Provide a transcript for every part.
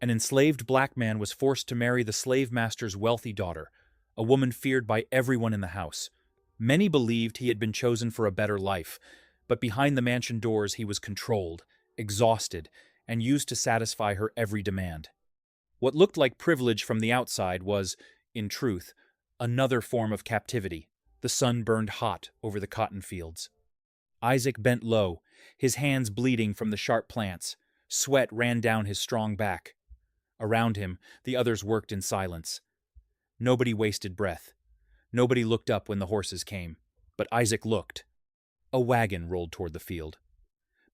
An enslaved black man was forced to marry the slave master's wealthy daughter, a woman feared by everyone in the house. Many believed he had been chosen for a better life, but behind the mansion doors he was controlled, exhausted, and used to satisfy her every demand. What looked like privilege from the outside was, in truth, another form of captivity. The sun burned hot over the cotton fields. Isaac bent low, his hands bleeding from the sharp plants. Sweat ran down his strong back. Around him, the others worked in silence. Nobody wasted breath. Nobody looked up when the horses came. But Isaac looked. A wagon rolled toward the field.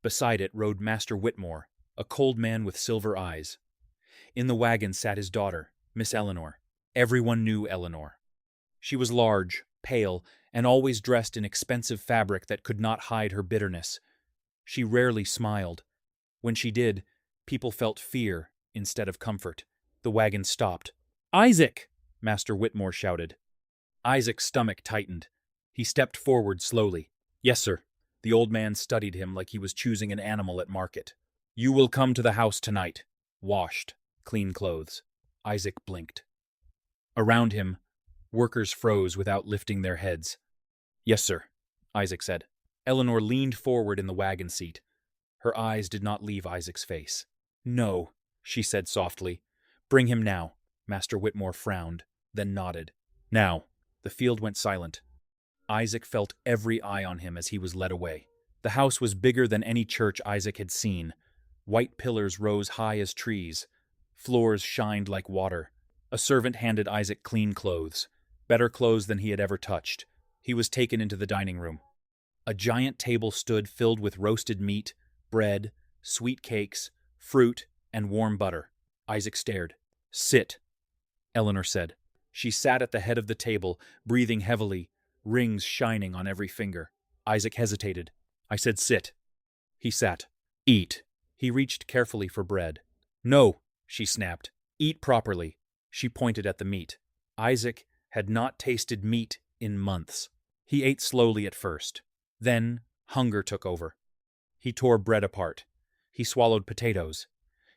Beside it rode Master Whitmore, a cold man with silver eyes. In the wagon sat his daughter, Miss Eleanor. Everyone knew Eleanor. She was large, pale, and always dressed in expensive fabric that could not hide her bitterness. She rarely smiled. When she did, people felt fear instead of comfort. The wagon stopped. "Isaac!" Master Whitmore shouted. Isaac's stomach tightened. He stepped forward slowly. "Yes, sir." The old man studied him like he was choosing an animal at market. "You will come to the house tonight. Washed. Clean clothes." Isaac blinked. Around him, workers froze without lifting their heads. "Yes, sir," Isaac said. Eleanor leaned forward in the wagon seat. Her eyes did not leave Isaac's face. "No," she said softly. "Bring him now." Master Whitmore frowned, then nodded. "Now." The field went silent. Isaac felt every eye on him as he was led away. The house was bigger than any church Isaac had seen. White pillars rose high as trees. Floors shined like water. A servant handed Isaac clean clothes, better clothes than he had ever touched. He was taken into the dining room. A giant table stood filled with roasted meat, bread, sweet cakes, fruit, and warm butter. Isaac stared. "Sit," Eleanor said. She sat at the head of the table, breathing heavily, rings shining on every finger. Isaac hesitated. "I said sit." He sat. "Eat." He reached carefully for bread. "No," she snapped. "Eat properly." She pointed at the meat. Isaac had not tasted meat in months. He ate slowly at first. Then hunger took over. He tore bread apart. He swallowed potatoes.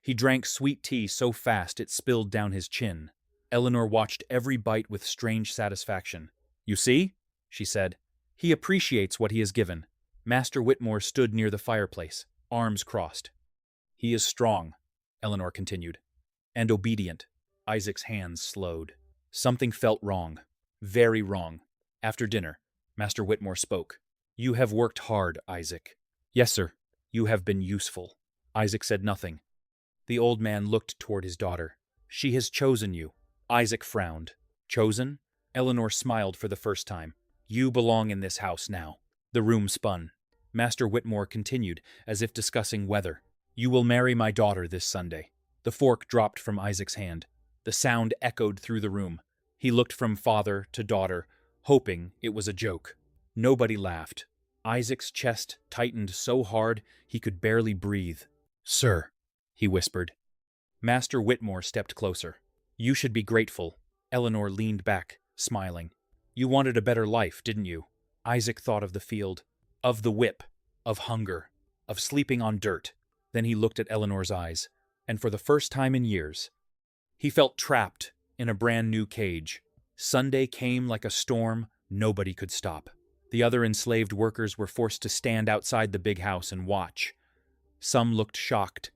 He drank sweet tea so fast it spilled down his chin. Eleanor watched every bite with strange satisfaction. "You see?" she said. "He appreciates what he is given." Master Whitmore stood near the fireplace, arms crossed. "He is strong," Eleanor continued, "and obedient." Isaac's hands slowed. Something felt wrong. Very wrong. After dinner, Master Whitmore spoke. "You have worked hard, Isaac." "Yes, sir." "You have been useful." Isaac said nothing. The old man looked toward his daughter. "She has chosen you." Isaac frowned. "Chosen?" Eleanor smiled for the first time. "You belong in this house now." The room spun. Master Whitmore continued, as if discussing weather. "You will marry my daughter this Sunday." The fork dropped from Isaac's hand. The sound echoed through the room. He looked from father to daughter, hoping it was a joke. Nobody laughed. Isaac's chest tightened so hard he could barely breathe. "Sir," he whispered. Master Whitmore stepped closer. "You should be grateful." Eleanor leaned back, smiling. "You wanted a better life, didn't you?" Isaac thought of the field, of the whip, of hunger, of sleeping on dirt. Then he looked at Eleanor's eyes, and for the first time in years, he felt trapped in a brand new cage. Sunday came like a storm nobody could stop. The other enslaved workers were forced to stand outside the big house and watch. Some looked shocked.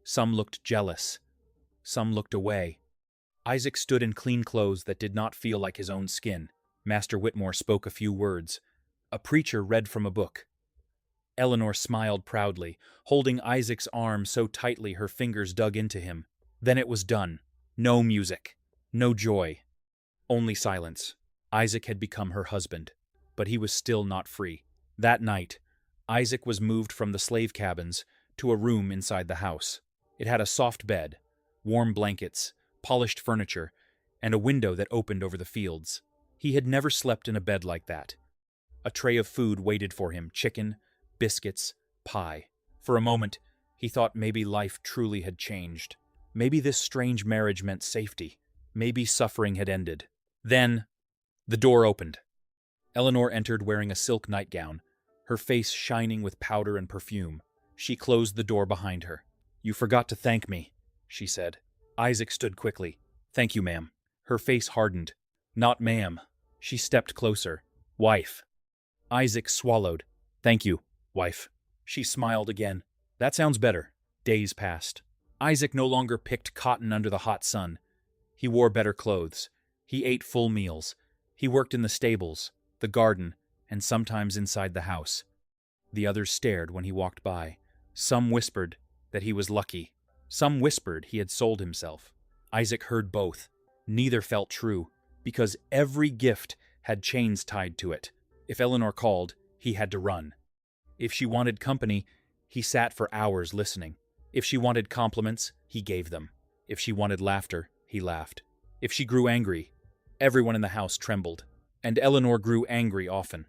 Some looked jealous. Some looked away. Isaac stood in clean clothes that did not feel like his own skin. Master Whitmore spoke a few words. A preacher read from a book. Eleanor smiled proudly, holding Isaac's arm so tightly her fingers dug into him. Then it was done. No music. No joy. Only silence. Isaac had become her husband, but he was still not free. That night, Isaac was moved from the slave cabins to a room inside the house. It had a soft bed, warm blankets, polished furniture, and a window that opened over the fields. He had never slept in a bed like that. A tray of food waited for him, chicken, biscuits, pie. For a moment, he thought maybe life truly had changed. Maybe this strange marriage meant safety. Maybe suffering had ended. Then, the door opened. Eleanor entered wearing a silk nightgown, her face shining with powder and perfume. She closed the door behind her. "You forgot to thank me," she said. Isaac stood quickly. "Thank you, ma'am." Her face hardened. "Not ma'am." She stepped closer. "Wife." Isaac swallowed. "Thank you, wife." She smiled again. "That sounds better." Days passed. Isaac no longer picked cotton under the hot sun. He wore better clothes. He ate full meals. He worked in the stables, the garden, and sometimes inside the house. The others stared when he walked by. Some whispered that he was lucky. Some whispered he had sold himself. Isaac heard both. Neither felt true, because every gift had chains tied to it. If Eleanor called, he had to run. If she wanted company, he sat for hours listening. If she wanted compliments, he gave them. If she wanted laughter, he laughed. If she grew angry, everyone in the house trembled. And Eleanor grew angry often.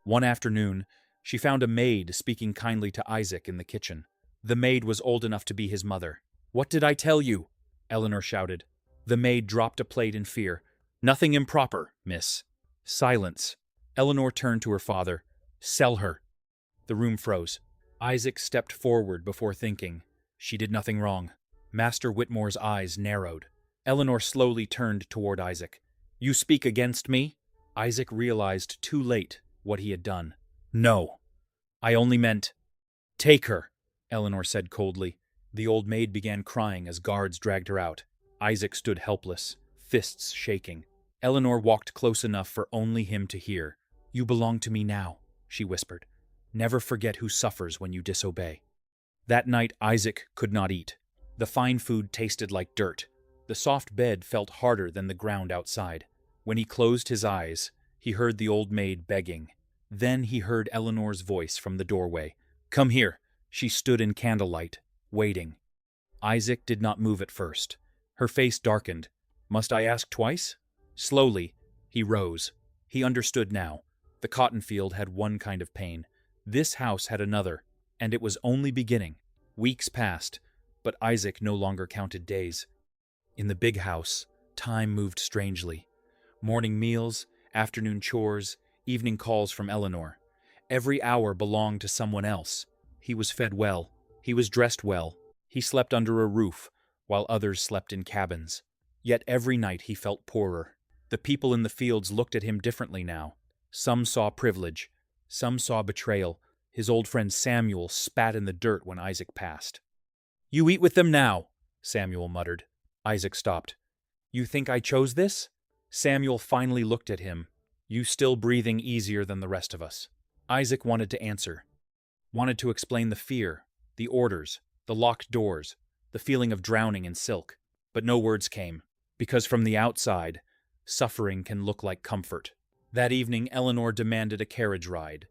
One afternoon, she found a maid speaking kindly to Isaac in the kitchen. The maid was old enough to be his mother. "What did I tell you?" Eleanor shouted. The maid dropped a plate in fear. "Nothing improper, miss." Silence. Eleanor turned to her father. "Sell her." The room froze. Isaac stepped forward before thinking. She did nothing wrong. Master Whitmore's eyes narrowed. Eleanor slowly turned toward Isaac. "You speak against me?" Isaac realized too late what he had done. "No. I only meant—" "Take her," Eleanor said coldly. The old maid began crying as guards dragged her out. Isaac stood helpless, fists shaking. Eleanor walked close enough for only him to hear. "You belong to me now," she whispered. "Never forget who suffers when you disobey." That night Isaac could not eat. The fine food tasted like dirt. The soft bed felt harder than the ground outside. When he closed his eyes, he heard the old maid begging. Then he heard Eleanor's voice from the doorway. "Come here." She stood in candlelight, waiting. Isaac did not move at first. Her face darkened. "Must I ask twice?" Slowly, he rose. He understood now. The cotton field had one kind of pain. This house had another, and it was only beginning. Weeks passed, but Isaac no longer counted days. In the big house, time moved strangely. Morning meals, afternoon chores, evening calls from Eleanor. Every hour belonged to someone else. He was fed well. He was dressed well. He slept under a roof, while others slept in cabins. Yet every night he felt poorer. The people in the fields looked at him differently now. Some saw privilege. Some saw betrayal. His old friend Samuel spat in the dirt when Isaac passed. "You eat with them now," Samuel muttered. Isaac stopped. "You think I chose this?" Samuel finally looked at him. "You still breathing easier than the rest of us." Isaac wanted to answer. Wanted to explain the fear, the orders, the locked doors, the feeling of drowning in silk. But no words came, because from the outside, suffering can look like comfort. That evening, Eleanor demanded a carriage ride.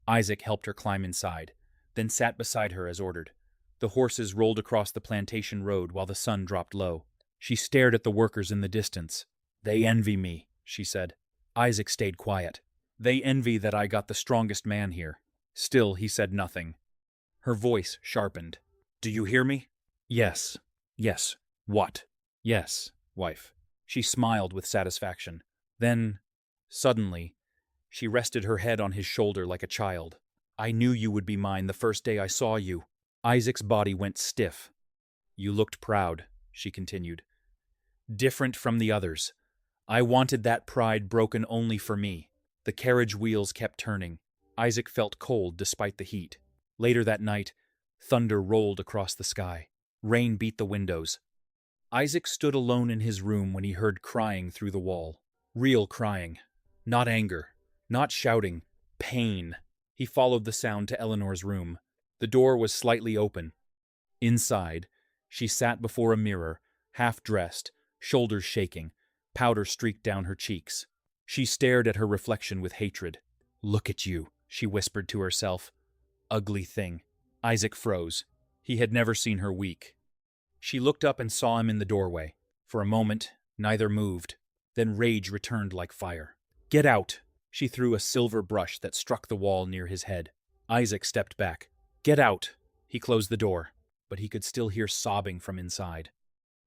Isaac helped her climb inside, then sat beside her as ordered. The horses rolled across the plantation road while the sun dropped low. She stared at the workers in the distance. "They envy me," she said. Isaac stayed quiet. "They envy that I got the strongest man here." Still, he said nothing. Her voice sharpened. "Do you hear me?" "Yes." "Yes. What?" "Yes, wife." She smiled with satisfaction. Then, suddenly, she rested her head on his shoulder like a child. "I knew you would be mine the first day I saw you." Isaac's body went stiff. "You looked proud," she continued. "Different from the others. I wanted that pride broken only for me." The carriage wheels kept turning. Isaac felt cold despite the heat. Later that night, thunder rolled across the sky. Rain beat the windows. Isaac stood alone in his room when he heard crying through the wall. Real crying. Not anger. Not shouting. Pain. He followed the sound to Eleanor's room. The door was slightly open. Inside, she sat before a mirror, half-dressed, shoulders shaking, powder streaked down her cheeks. She stared at her reflection with hatred. "Look at you," she whispered to herself. "Ugly thing." Isaac froze. He had never seen her weak. She looked up and saw him in the doorway. For a moment, neither moved. Then rage returned like fire. "Get out!" She threw a silver brush that struck the wall near his head. Isaac stepped back. "Get out!" He closed the door, but he could still hear sobbing from inside.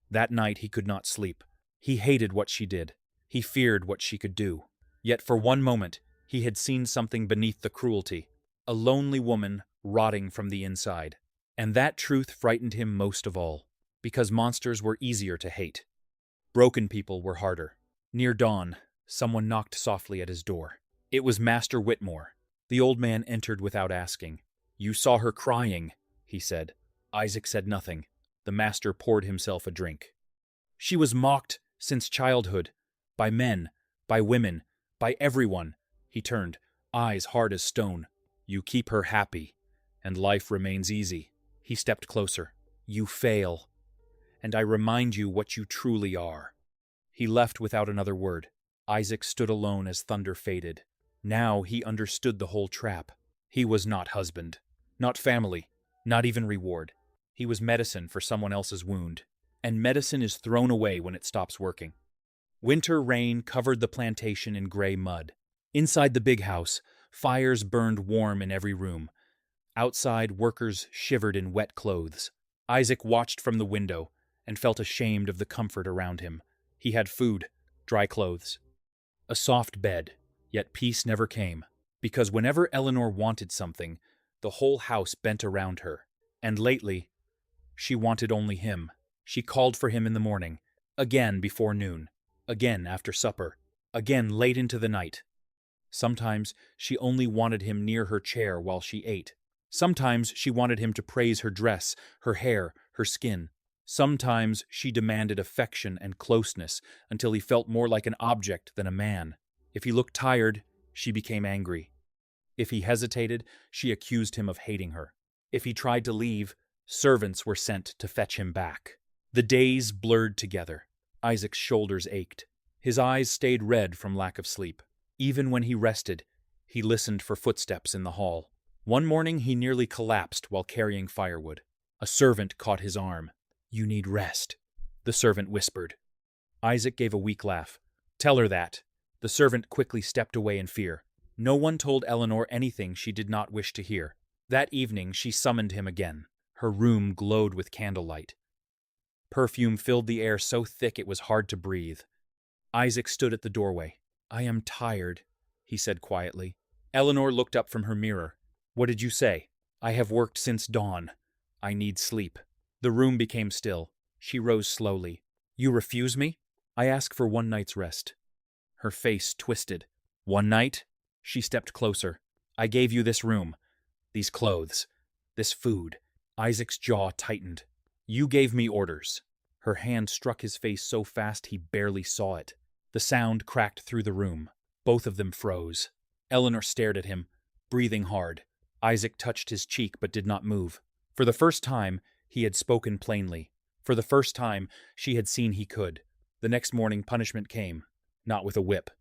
That night he could not sleep. He hated what she did. He feared what she could do. Yet for one moment, he had seen something beneath the cruelty. A lonely woman rotting from the inside. And that truth frightened him most of all. because monsters were easier to hate. Broken people were harder. Near dawn, someone knocked softly at his door. It was Master Whitmore. The old man entered without asking. "You saw her crying," he said. Isaac said nothing. The master poured himself a drink. "She was mocked since childhood, by men, by women, by everyone." He turned, eyes hard as stone. "You keep her happy, and life remains easy." He stepped closer. "You fail, and I remind you what you truly are." He left without another word. Isaac stood alone as thunder faded. Now he understood the whole trap. He was not husband, not family, not even reward. He was medicine for someone else's wound, and medicine is thrown away when it stops working. Winter rain covered the plantation in gray mud. Inside the big house, fires burned warm in every room. Outside, workers shivered in wet clothes. Isaac watched from the window and felt ashamed of the comfort around him. He had food, dry clothes, a soft bed, yet peace never came, because whenever Eleanor wanted something, the whole house bent around her. And lately, she wanted only him. She called for him in the morning, again before noon, again after supper, again late into the night. Sometimes she only wanted him near her chair while she ate. Sometimes she wanted him to praise her dress, her hair, her skin. Sometimes she demanded affection and closeness until he felt more like an object than a man. If he looked tired, she became angry. If he hesitated, she accused him of hating her. If he tried to leave, servants were sent to fetch him back. The days blurred together. Isaac's shoulders ached. His eyes stayed red from lack of sleep. Even when he rested, he listened for footsteps in the hall. One morning he nearly collapsed while carrying firewood. A servant caught his arm. "You need rest," the servant whispered. Isaac gave a weak laugh. "Tell her that." The servant quickly stepped away in fear. No one told Eleanor anything she did not wish to hear. That evening she summoned him again. Her room glowed with candlelight. Perfume filled the air so thick it was hard to breathe. Isaac stood at the doorway. "I am tired," he said quietly. Eleanor looked up from her mirror. "What did you say?" "I have worked since dawn. I need sleep." The room became still. She rose slowly. "You refuse me?" "I ask for one night's rest." Her face twisted. "One night?" She stepped closer. "I gave you this room, these clothes, this food." Isaac's jaw tightened. "You gave me orders." Her hand struck his face so fast he barely saw it. The sound cracked through the room. Both of them froze. Eleanor stared at him, breathing hard. Isaac touched his cheek but did not move. For the first time, he had spoken plainly. For the first time, she had seen he could. The next morning, punishment came, not with a whip.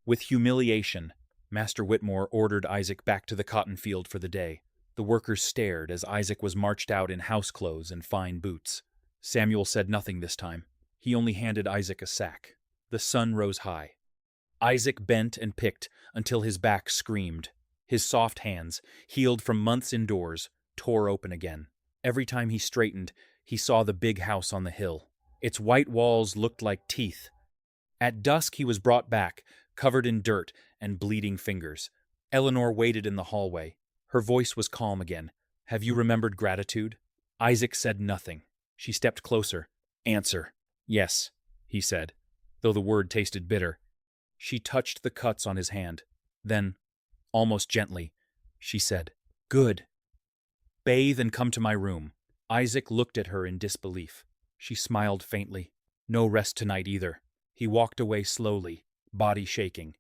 With humiliation, Master Whitmore ordered Isaac back to the cotton field for the day. The workers stared as Isaac was marched out in house clothes and fine boots. Samuel said nothing this time. He only handed Isaac a sack. The sun rose high. Isaac bent and picked until his back screamed. His soft hands, healed from months indoors, tore open again. Every time he straightened, he saw the big house on the hill. Its white walls looked like teeth. At dusk he was brought back, covered in dirt and bleeding fingers. Eleanor waited in the hallway. Her voice was calm again. "Have you remembered gratitude?" Isaac said nothing. She stepped closer. "Answer." "Yes," he said, though the word tasted bitter. She touched the cuts on his hand. Then, almost gently, she said, "Good. Bathe and come to my room." Isaac looked at her in disbelief. She smiled faintly. "No rest tonight either." He walked away slowly, body shaking.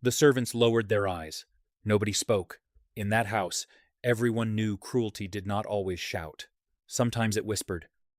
The servants lowered their eyes. Nobody spoke. In that house, everyone knew cruelty did not always shout. Sometimes it whispered,